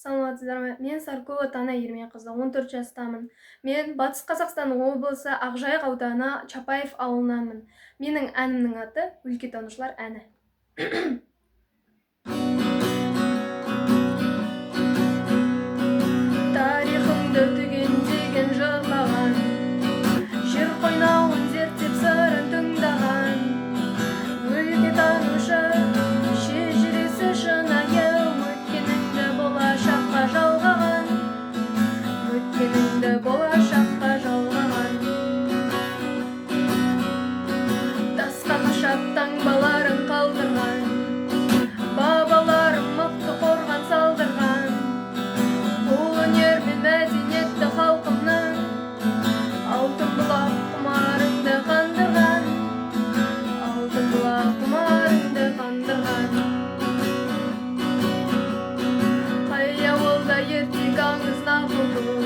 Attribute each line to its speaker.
Speaker 1: Саламатсыздар ма? Мен Саркулова Тана Ермекқызы, 14 жастамын. Мен Батыс Қазақстан облысы Ақжайық ауданы Чапаев ауылынанмын. Менің әнімнің аты өлкетанушылар әні. Тарихымды түгендеген жырлаған, жер қойнауын зерттеп сырын тыңдаған, өлкетанушы шежіресі шынайы, өткеніңді болашаққа жалғаған, өткеніңді болашаққа жалғаған. Тасқа қашап таңбаларын қалдырған, бабаларым мықты қорған салдырған, бұл өнер мен мәдениетті халқымның алтын бұлақ құмарыңды қандырған, алтын бұлақ құмарыңды қандырған. Қай ауылда ертек аңызда болды,